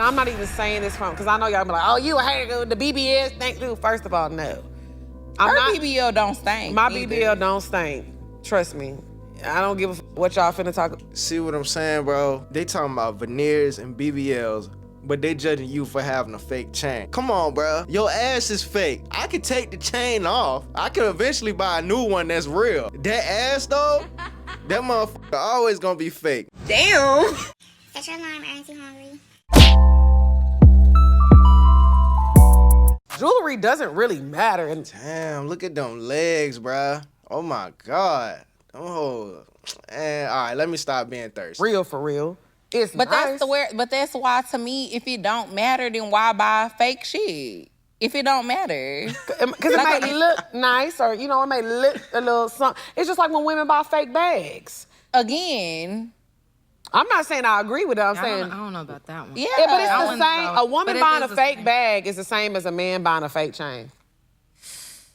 And I'm not even saying this because I know y'all be like, oh, you a hater, the BBL stink too. First of all, no. BBL don't stink. My BBL don't stink. Trust me. I don't give a what y'all finna talk. See what I'm saying, bro? They talking about veneers and BBLs, but they judging you for having a fake chain. Come on, bro. Your ass is fake. I could take the chain off. I could eventually buy a new one that's real. That ass, though, that motherfucker always gonna be fake. Damn. Set your alarm, aren't you hungry? Jewelry doesn't really matter. Damn, look at them legs, bruh. Oh my God. Oh, and all right, let me stop being thirsty. Real for real. It's But nice. that's why to me, if it don't matter, then why buy fake shit? If it don't matter. Because it may look nice or, it may look a little something. It's just like when women buy fake bags. Again. I'm not saying I agree with it. I'm saying. I don't know about that one. Yeah, but it's That the one's same. so- A woman but it buying a is the fake same. bag is the same as a man buying a fake chain.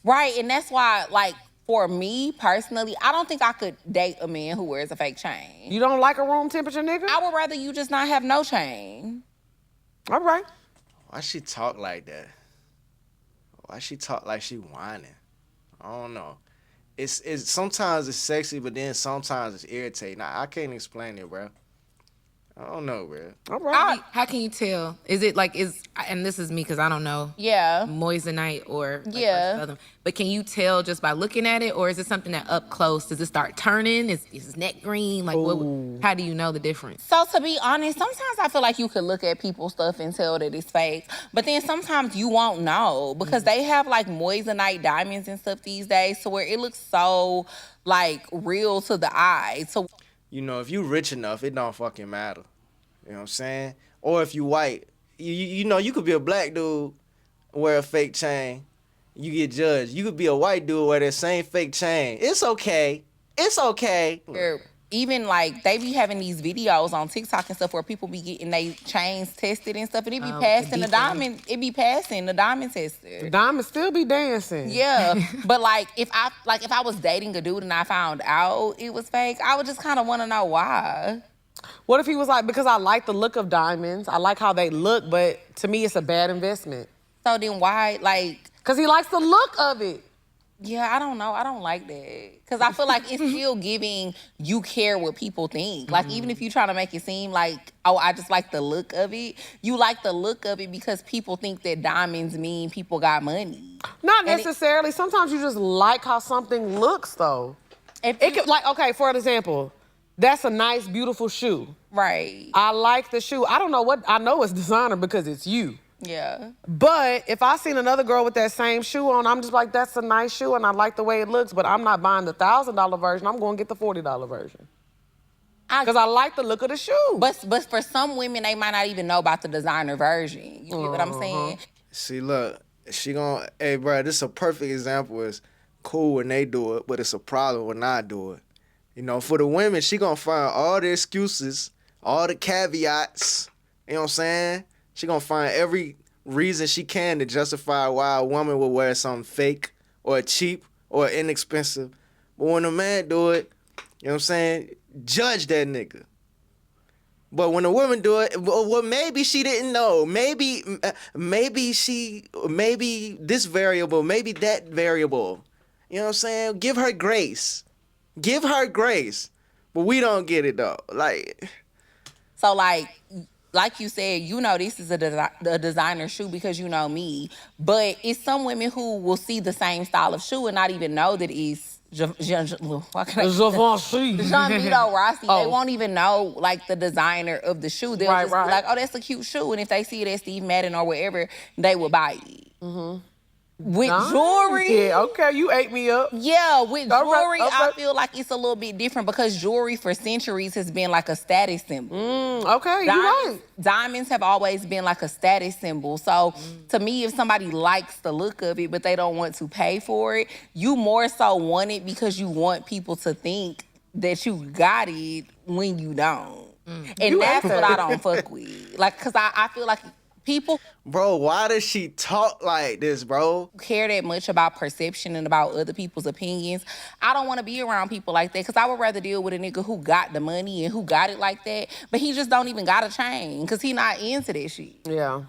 Right, and that's why, like, for me personally, I don't think I could date a man who wears a fake chain. You don't like a room temperature nigga? I would rather you just not have no chain. All right. Why she talk like that? Why she talk like she whining? I don't know. It's sometimes it's sexy, but then sometimes it's irritating. I can't explain it, bro. I don't know, bro. All right. How can you tell? Is it like and this is me because I don't know. Yeah. Moissanite or like Yeah. Southern. But can you tell just by looking at it, or is it something that up close? Does it start turning? Is his neck green? Like how do you know the difference? So to be honest, sometimes I feel like you could look at people's stuff and tell that it's fake. But then sometimes you won't know because they have like moissanite diamonds and stuff these days to where it looks so like real to the eye. So If you rich enough, it don't fucking matter. You know what I'm saying? Or if you white, you could be a black dude, wear a fake chain, you get judged. You could be a white dude, wear that same fake chain. It's okay. It's okay. even like they be having these videos on TikTok and stuff where people be getting their chains tested and stuff, and it be passing the diamond. It be passing the diamond tester. The diamonds still be dancing. Yeah, but if I was dating a dude and I found out it was fake, I would just kind of want to know why. What if he was like, because I like the look of diamonds, I like how they look, but to me it's a bad investment. So then why, Because he likes the look of it. Yeah, I don't know. I don't like that. Because I feel like it's still giving you care what people think. Like, even if you're trying to make it seem like, oh, I just like the look of it, you like the look of it because people think that diamonds mean people got money. Not necessarily. Sometimes you just like how something looks, though. It could, okay, for example, that's a nice, beautiful shoe. Right. I like the shoe. I don't know what, I know it's designer because it's you. Yeah. But if I seen another girl with that same shoe on, I'm just like, that's a nice shoe and I like the way it looks, but I'm not buying the $1,000 version. I'm going to get the $40 version. Because I like the look of the shoe. But for some women, they might not even know about the designer version. You get what I'm saying? See, look, hey, bro, this is a perfect example. It's cool when they do it, but it's a problem when I do it. You know, for the women, she gonna find all the excuses, all the caveats, you know what I'm saying? She gonna find every reason she can to justify why a woman would wear something fake or cheap or inexpensive. But when a man do it, you know what I'm saying, judge that nigga. But when a woman do it, well, maybe she didn't know. Maybe this variable, maybe that variable. You know what I'm saying? Give her grace. Give her grace. But we don't get it, though. So, like you said, this is a designer shoe because you know me. But it's some women who will see the same style of shoe and not even know that it's Gianvito Rossi. Oh. They won't even know, the designer of the shoe. They'll just be like, oh, that's a cute shoe. And if they see it at Steve Madden or wherever, they will buy it. Mm-hmm. With jewelry. Yeah, okay, you ate me up. Yeah, with jewelry, okay. I feel like it's a little bit different because jewelry for centuries has been like a status symbol. Okay, you're right. Diamonds have always been like a status symbol. So to me, if somebody likes the look of it, but they don't want to pay for it, you more so want it because you want people to think that you got it when you don't. And that's what I don't fuck with. Because I feel like People Bro, why does she talk like this, bro? who care that much about perception and about other people's opinions, I don't want to be around people like that, because I would rather deal with a nigga who got the money and who got it like that, but he just don't even got a chain because he not into that shit. Yeah.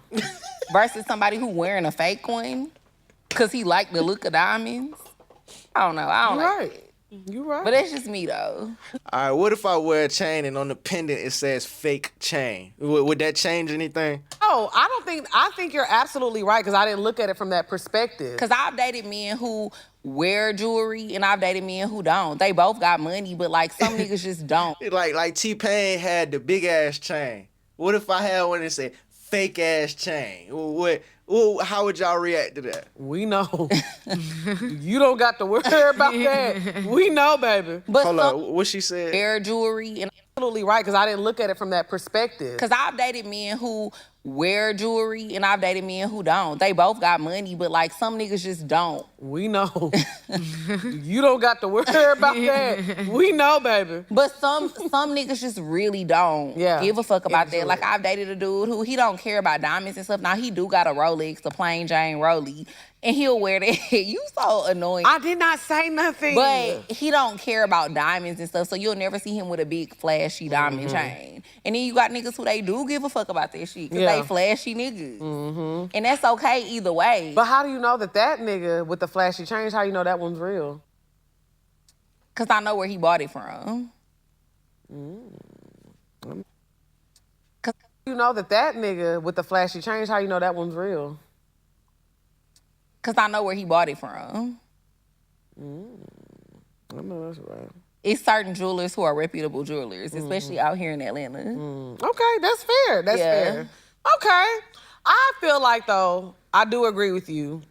Versus somebody who wearing a fake one because he like the look of diamonds. I don't know. I don't You like right. it. You right. But that's just me, though. All right, what if I wear a chain and on the pendant it says fake chain? Would that change anything? Oh, I think you're absolutely right because I didn't look at it from that perspective. Because I've dated men who wear jewelry and I've dated men who don't. They both got money, but like some niggas just don't. Like T-Pain had the big ass chain. What if I had one that said fake ass chain? How would y'all react to that? We know. You don't got to worry about that. We know, baby. But Hold some on, what she said? wear jewelry and Absolutely right because I didn't look at it from that perspective. because I've dated men who wear jewelry and I've dated men who don't. They both got money, but like some niggas just don't. We know. You don't got to worry about that. We know, baby. But some niggas just really don't give a fuck about that. Like I've dated a dude who he don't care about diamonds and stuff. Now he do got a Rolex, a plain Jane Rollie, and he'll wear that. You so annoying. I did not say nothing. But he don't care about diamonds and stuff, so you'll never see him with a big flashy diamond chain. And then you got niggas who they do give a fuck about that shit because they flashy niggas. And that's okay either way. But how do you know that nigga with the flashy change, how you know that one's real? Because I know where he bought it from. You know that nigga with the flashy change, how you know that one's real? Because I know where he bought it from. I know that's right. It's certain jewelers who are reputable jewelers, especially out here in Atlanta. Okay, that's fair. That's fair. Okay. I feel like, though, I do agree with you.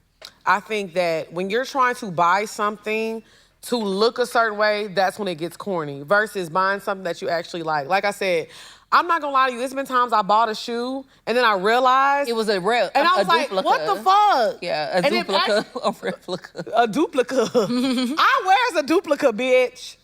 I think that when you're trying to buy something to look a certain way, that's when it gets corny versus buying something that you actually like. Like I said, I'm not gonna lie to you, there's been times I bought a shoe and then I realized It was a real, and I was like, duplicate. what the fuck? Yeah, a And it duplicate, a replica. A duplicate. I wears a duplicate, bitch.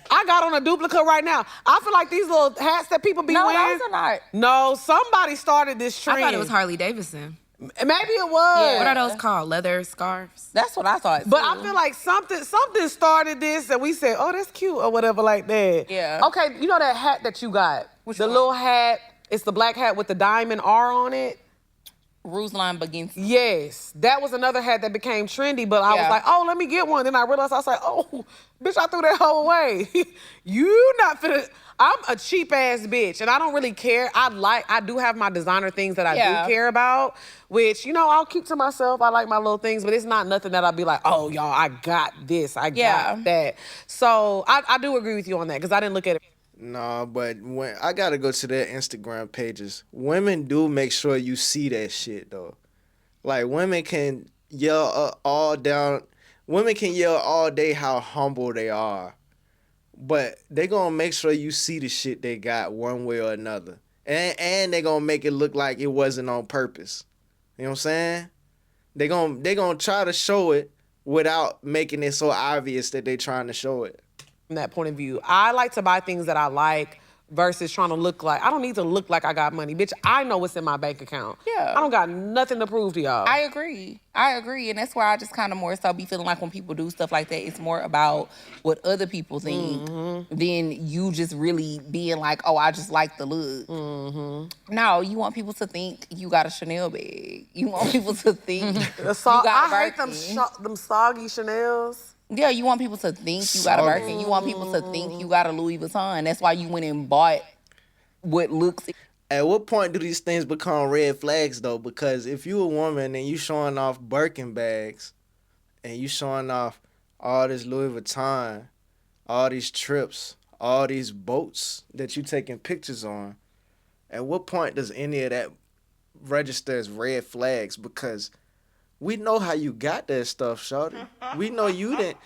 I got on a duplicate right now. I feel like these little hats that people be No, wearing. those are not. No, somebody started this trend. I thought it was Harley Davidson. Maybe it was. Yeah. What are those called? Leather scarves? That's what I thought. But too. I feel like something started this and we said, oh, that's cute or whatever like that. Yeah. Okay, you know that hat that you got? Which the one? little hat, it's the black hat with the diamond R on it. Ruslan begins. Yes, that was another hat that became trendy, but I was Yeah. like, oh, let me get one. Then I realized, I was like, oh, bitch, I threw that hoe away. You not finna, I'm a cheap ass bitch and I don't really care. I do have my designer things that I do care about, which, you know, I'll keep to myself. I like my little things, but it's not nothing that I'll be like, oh, y'all, I got this, I got that. So I do agree with you on that because I didn't look at it. No, but when I gotta go to their Instagram pages, women do make sure you see that shit though. Like women can yell all down. Women can yell all day how humble they are, but they gonna make sure you see the shit they got one way or another, and they gonna make it look like it wasn't on purpose. You know what I'm saying? They gonna try to show it without making it so obvious that they trying to show it. From that point of view, I like to buy things that I like versus trying to look like, I don't need to look like I got money. Bitch, I know what's in my bank account. Yeah. I don't got nothing to prove to y'all. I agree. And that's why I just kind of more so be feeling like when people do stuff like that, it's more about what other people think than you just really being like, oh, I just like the look. No, you want people to think you got a Chanel bag. You want people to think you got a I hate Birkin. them soggy Chanels. Yeah, you want people to think you got a Birkin. You want people to think you got a Louis Vuitton. That's why you went and bought what looks. At what point do these things become red flags though? Because if you a woman and you showing off Birkin bags and you showing off all this Louis Vuitton, all these trips, all these boats that you taking pictures on, at what point does any of that register as red flags? Because we know how you got that stuff, shawty. We know you didn't.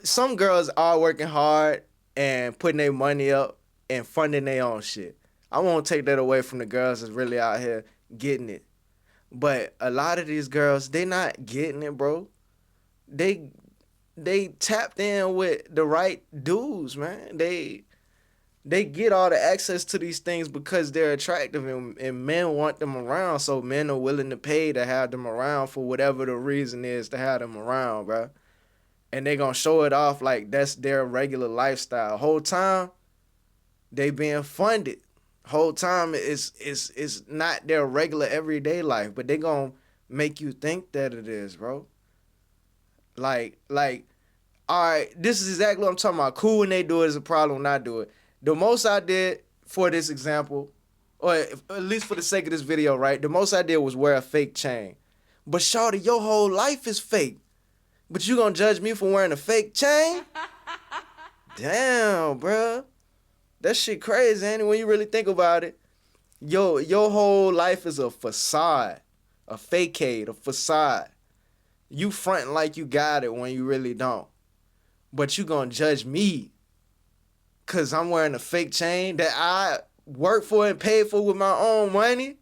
Some girls are working hard and putting their money up and funding their own shit. I won't take that away from the girls that's really out here getting it. But a lot of these girls, they not getting it, bro. They tapped in with the right dudes, man. They They get all the access to these things because they're attractive and men want them around. So men are willing to pay to have them around for whatever the reason is to have them around, bro. And they gonna show it off like that's their regular lifestyle. Whole time, they being funded. Whole time is not their regular everyday life, but they gonna make you think that it is, bro. Like, all right, this is exactly what I'm talking about. Cool when they do it is a problem when I do it. The most I did for this example, or at least for the sake of this video, right? The most I did was wear a fake chain. But shawty, your whole life is fake. But you gonna judge me for wearing a fake chain? Damn, bruh. That shit crazy, ain't it? When you really think about it. Your whole life is a facade. A facade, a facade. You fronting like you got it when you really don't. But you gonna judge me because I'm wearing a fake chain that I worked for and paid for with my own money.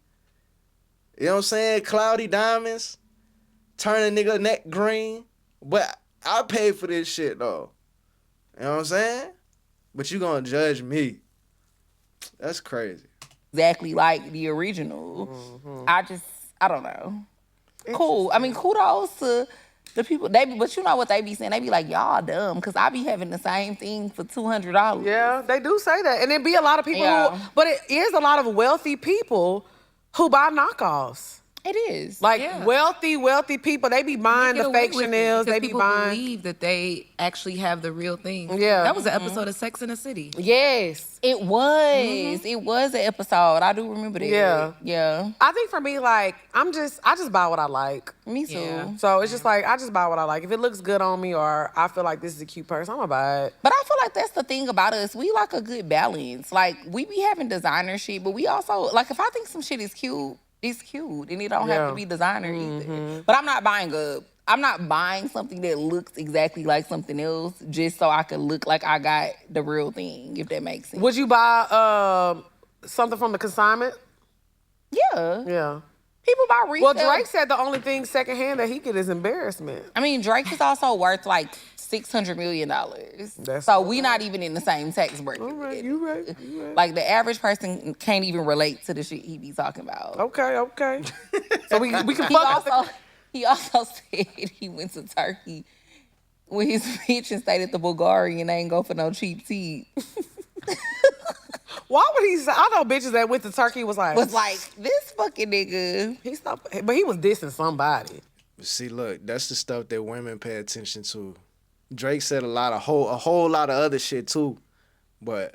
You know what I'm saying? Cloudy diamonds. Turn a nigga neck green. But I paid for this shit, though. You know what I'm saying? But you gonna judge me. That's crazy. Exactly like the original. I don't know. Cool. I mean, kudos to the people. But you know what they be saying? They be like, y'all dumb, because I be having the same thing for $200. Yeah, they do say that. And it be a lot of people Yeah. but it is a lot of wealthy people who buy knockoffs. It is. Like Yeah. wealthy people, they be buying Get the away fake with it Chanels. because They be people buying. believe that they actually have the real thing. Yeah. That was an episode of Sex in the City. Yes. It was. It was an episode. I do remember that. Yeah. Yeah. I think for me, like, I just buy what I like. Me too. Yeah. So it's just like, I just buy what I like. If it looks good on me or I feel like this is a cute person, I'm gonna buy it. But I feel like that's the thing about us. We like a good balance. Like, we be having designer shit, but we also, like, if I think some shit is cute, it's cute. And it don't have to be designer either. But I'm not buying something that looks exactly like something else just so I could look like I got the real thing, if that makes sense. Would you buy something from the consignment? Yeah. Yeah. People buy resale. Well, Drake said the only thing secondhand that he get is embarrassment. I mean, Drake is also worth like $600 million. So we not even in the same tax bracket. All right, you right. Like, the average person can't even relate to the shit he be talking about. Okay. So we can He fuck also, he also said he went to Turkey with his bitch and stayed at the Bulgarian and ain't go for no cheap tea. Why would he say? I know bitches that went to Turkey was like, This fucking nigga. he stopped, but he was dissing somebody. See, look, that's the stuff that women pay attention to. Drake said a whole lot of other shit too, but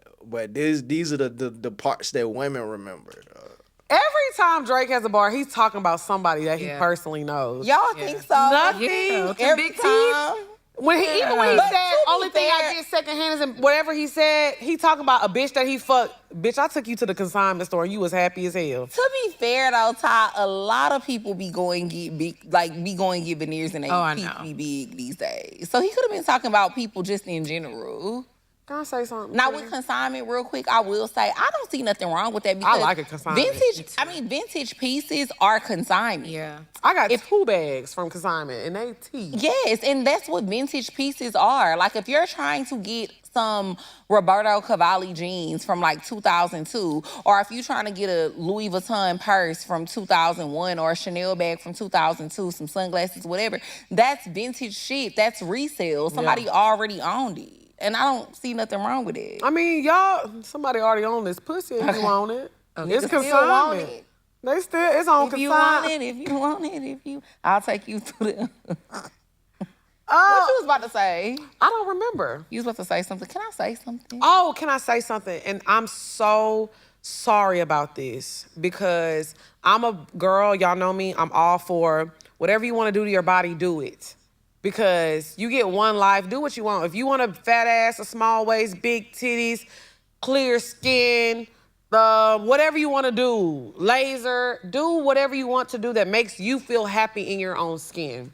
these are the parts that women remember. Every time Drake has a bar, he's talking about somebody that he Yeah. personally knows. Y'all think so? Nothing. Yeah, Every big time. Even when he But said to be only thing I fair- get secondhand is and whatever he said, he talking about a bitch that he fucked. Bitch, I took you to the consignment store and you was happy as hell. To be fair though, Ty, a lot of people be going get big, get veneers and they I teeth know. be big these days. So he could have been talking about people just in general. Can I say something? Now to with you? consignment, real quick, I will say I don't see nothing wrong with that because like a consignment. vintage pieces are consignment. Yeah. I got 2 bags from consignment and they tea. Yes, and that's what vintage pieces are. Like, if you're trying to get some Roberto Cavalli jeans from like 2002, or if you're trying to get a Louis Vuitton purse from 2001 or a Chanel bag from 2002, some sunglasses, whatever, that's vintage shit. That's resale. Somebody already owned it. And I don't see nothing wrong with it. I mean, y'all, somebody already own this pussy if you want it. It's Niggas still want consignment. it. They still, it's on If you want consignment. it, if you want it, I'll take you to the... Oh, What you was about to say? I don't remember. You was about to say something. Can I say something? Oh, can I say something? And I'm so sorry about this because I'm a girl, y'all know me, I'm all for whatever you want to do to your body, do it. Because you get one life, do what you want. If you want a fat ass, a small waist, big titties, clear skin, whatever you want to do, laser, do whatever you want to do that makes you feel happy in your own skin.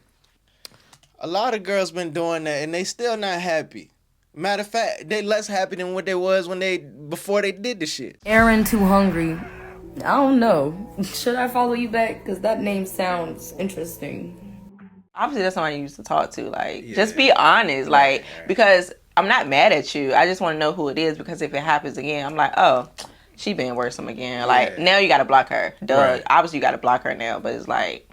A lot of girls been doing that and they still not happy. Matter of fact, they less happy than what they was before they did the shit. Aaron Too Hungry. I don't know. Should I follow you back? Because that name sounds interesting. Obviously, that's somebody you used to talk to. Like, just be honest. Like, because I'm not mad at you. I just want to know who it is, because if it happens again, I'm like, oh, she been worrisome again. Like, now you got to block her. Duh. Right. Obviously, you got to block her now. But it's like,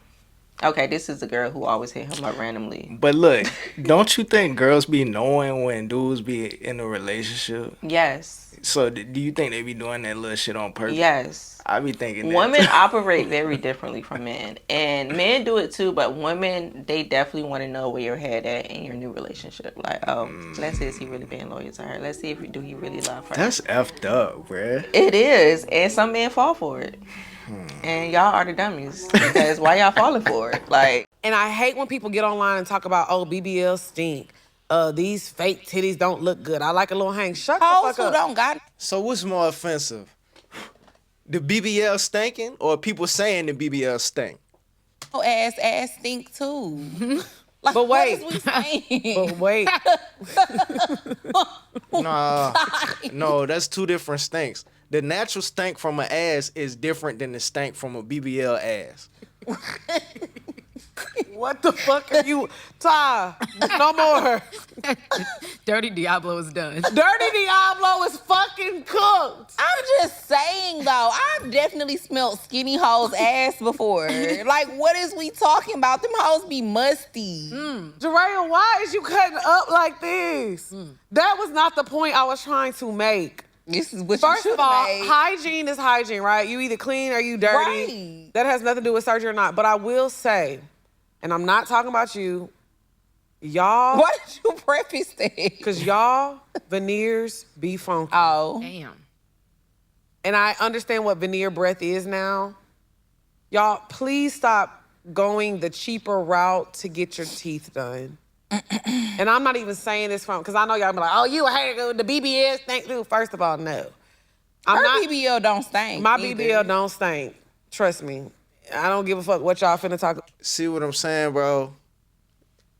okay, this is the girl who always hit him up randomly. But look, don't you think girls be knowing when dudes be in a relationship? Yes. So do you think they be doing that little shit on purpose? Yes. I be thinking that women too. operate very differently from men, and men do it too. But women, they definitely want to know where your head at in your new relationship. Like, oh, let's see, is he really being loyal to her? Let's see if do he really love her? That's effed up, bruh. It is, and some men fall for it. And y'all are the dummies, because why y'all falling for it? Like, and I hate when people get online and talk about, oh, BBL stink. These fake titties don't look good. I like a little hang. Shut the fuck up. Don't got. So what's more offensive? The BBL stinking or people saying the BBL stink? Oh, ass stink too. Like, but wait. What is we saying? But wait. Nah, no, that's two different stinks. The natural stink from an ass is different than the stink from a BBL ass. What the fuck are you, Ty? No more. Dirty Diablo is done. Dirty Diablo is fucking cooked. I'm just saying though, I've definitely smelled skinny hoes' ass before. Like, what is we talking about? Them hoes be musty. Jaraya, why is you cutting up like this? That was not the point I was trying to make. This is what First you of all, made. hygiene is hygiene, right? You either clean or you dirty. Right. That has nothing to do with surgery or not. But I will say, and I'm not talking about you, y'all. Why did you preface that? Because y'all veneers be funky. Oh. Damn. And I understand what veneer breath is now. Y'all, please stop going the cheaper route to get your teeth done. And I'm not even saying this from, because I know y'all be like, oh, you a hater, the BBL stink too. First of all, no. Her BBL don't stink. My either. BBL don't stink. Trust me. I don't give a fuck what y'all finna talk about. See what I'm saying, bro?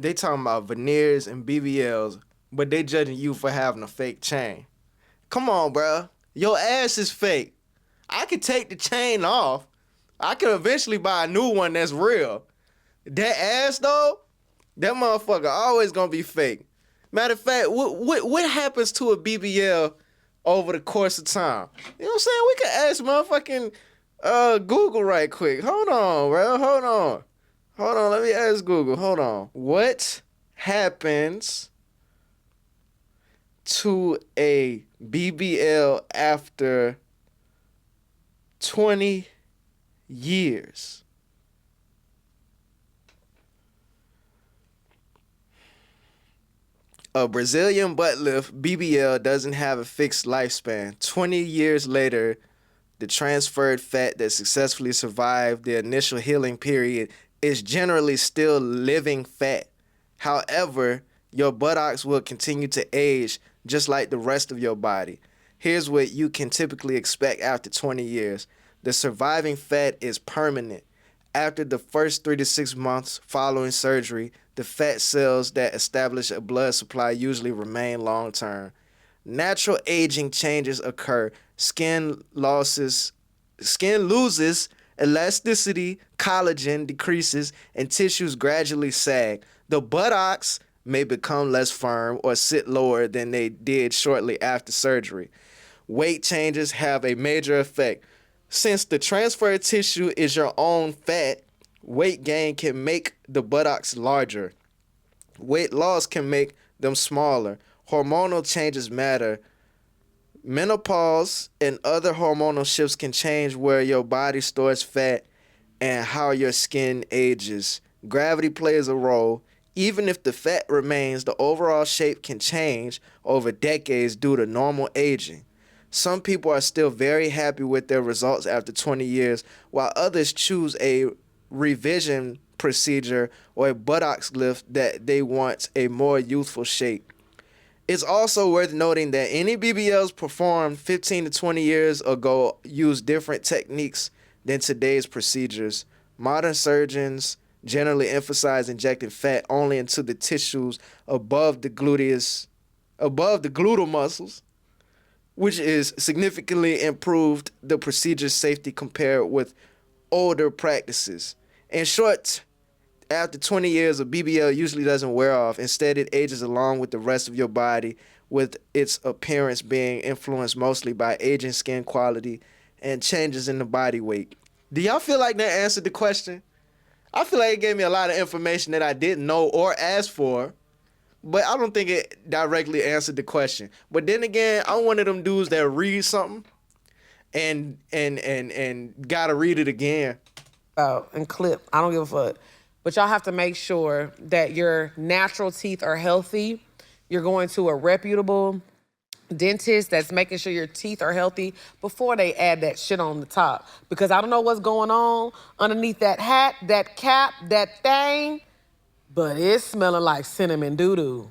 They talking about veneers and BBLs, but they judging you for having a fake chain. Come on, bro. Your ass is fake. I could take the chain off. I could eventually buy a new one that's real. That ass, though, that motherfucker always gonna be fake. Matter of fact, what happens to a BBL over the course of time? You know what I'm saying? We could ask motherfucking Google right quick. Hold on, bro. Hold on. Let me ask Google. Hold on. What happens to a BBL after 20 years? A Brazilian butt lift, BBL, doesn't have a fixed lifespan. 20 years later, the transferred fat that successfully survived the initial healing period is generally still living fat. However, your buttocks will continue to age just like the rest of your body. Here's what you can typically expect after 20 years. The surviving fat is permanent. After the first 3 to 6 months following surgery, the fat cells that establish a blood supply usually remain long-term. Natural aging changes occur. Skin loses elasticity, collagen decreases, and tissues gradually sag. The buttocks may become less firm or sit lower than they did shortly after surgery. Weight changes have a major effect. Since the transferred tissue is your own fat, weight gain can make the buttocks larger. Weight loss can make them smaller. Hormonal changes matter. Menopause and other hormonal shifts can change where your body stores fat and how your skin ages. Gravity plays a role. Even if the fat remains, the overall shape can change over decades due to normal aging. Some people are still very happy with their results after 20 years, while others choose a revision procedure or a buttocks lift that they want a more youthful shape. It's also worth noting that any BBLs performed 15 to 20 years ago use different techniques than today's procedures. Modern surgeons generally emphasize injecting fat only into the tissues above the gluteal muscles, which is significantly improved the procedure's safety compared with older practices. In short, After 20 years, a BBL usually doesn't wear off. Instead, it ages along with the rest of your body, with its appearance being influenced mostly by aging skin quality and changes in the body weight. Do y'all feel like that answered the question? I feel like it gave me a lot of information that I didn't know or ask for, but I don't think it directly answered the question. But then again, I'm one of them dudes that read something and gotta read it again. And clip. I don't give a fuck. But y'all have to make sure that your natural teeth are healthy. You're going to a reputable dentist that's making sure your teeth are healthy before they add that shit on the top. Because I don't know what's going on underneath that hat, that cap, that thing, but it's smelling like cinnamon doo-doo.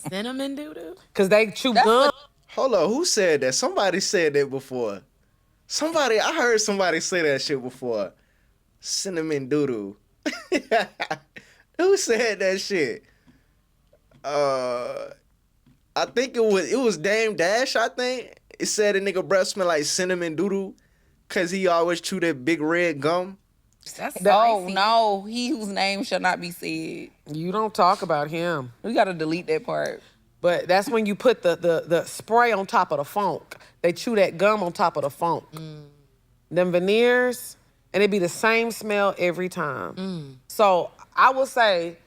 Cinnamon doo-doo? Because they chew gum. Hold on, who said that? Somebody said that before. I heard somebody say that shit before. Cinnamon doo-doo. Who said that shit? I think it was Dame Dash, I think. It said a nigga breath smell like cinnamon doo-doo because he always chew that big red gum. No, he whose name shall not be said. You don't talk about him. We gotta delete that part. But that's when you put the spray on top of the funk. They chew that gum on top of the funk. Them veneers, and it be the same smell every time. So I will say,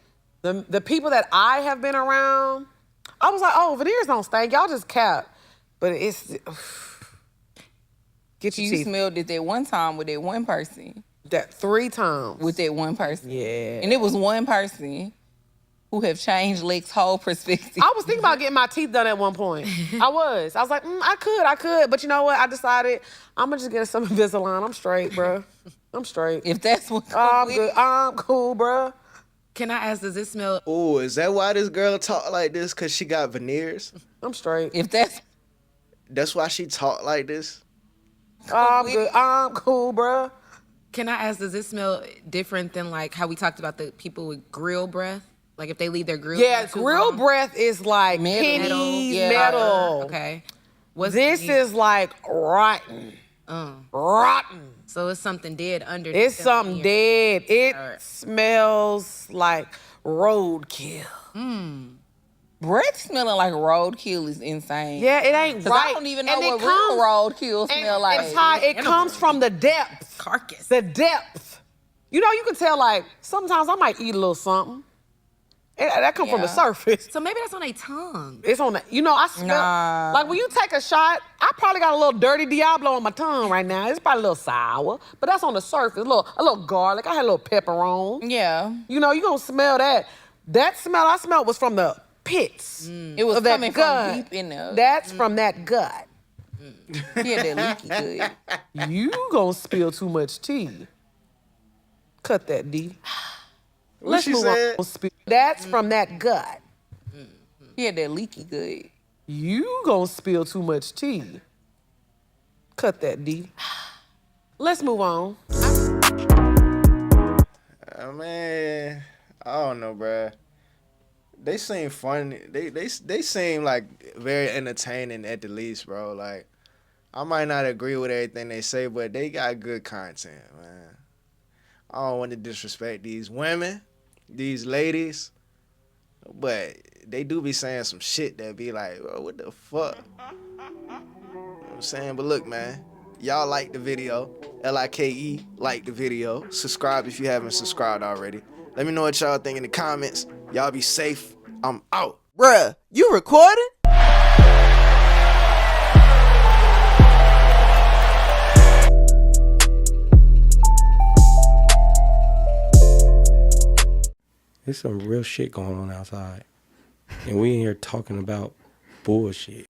the people that I have been around, I was like, oh, veneers don't stink. Y'all just cap. But it's, get your You teeth. smelled it that one time with that one person. That 3 times. With that one person. Yeah. And it was one person who have changed Lex' whole perspective. I was thinking about getting my teeth done at one point. I was like, I could. But you know what? I decided I'm going to just get some Invisalign. I'm straight, bro. I'm straight. If that's what I'm good. I'm cool, bro. Can I ask, does it smell? Oh, is that why this girl talk like this? Because she got veneers? I'm straight. If that's why she talk like this? I'm good. I'm cool, bro. Can I ask, does it smell different than like how we talked about the people with grill breath? Like if they leave their grill Yeah, breath too grill long? breath is like pennies, metal. Okay. This is like rotten. Rotten. So it's something dead under. It's something dead. It smells like roadkill. breath smelling like roadkill is insane. Yeah, it ain't right. I don't even know what real roadkill smell like. It's how it comes from the depth. Carcass. The depth. You know, you can tell, like, sometimes I might eat a little something. That come from the surface. So maybe that's on their tongue. It's on the, you know, I smell, like when you take a shot, I probably got a little dirty Diablo on my tongue right now. It's probably a little sour, but that's on the surface. A little garlic. I had a little pepper on. Yeah. You know, you gonna smell that. That smell I smelled was from the pits. It was coming from deep in there. That's from that gut. Yeah, that leaky good. You gonna spill too much tea. Cut that, D. Let's move on. That's from that gut. Yeah, that leaky good. You gonna spill too much tea. Cut that, D. Let's move on. Man, I don't know, bruh. They seem funny. They seem like very entertaining at the least, bro. Like, I might not agree with everything they say, but they got good content, man. I don't want to disrespect these women, these ladies, but they do be saying some shit that be like, bro, what the fuck? You know what I'm saying? But look, man, y'all like the video. LIKE, like the video. Subscribe if you haven't subscribed already. Let me know what y'all think in the comments. Y'all be safe. I'm out. Bruh, you recording? There's some real shit going on outside. And we in here talking about bullshit.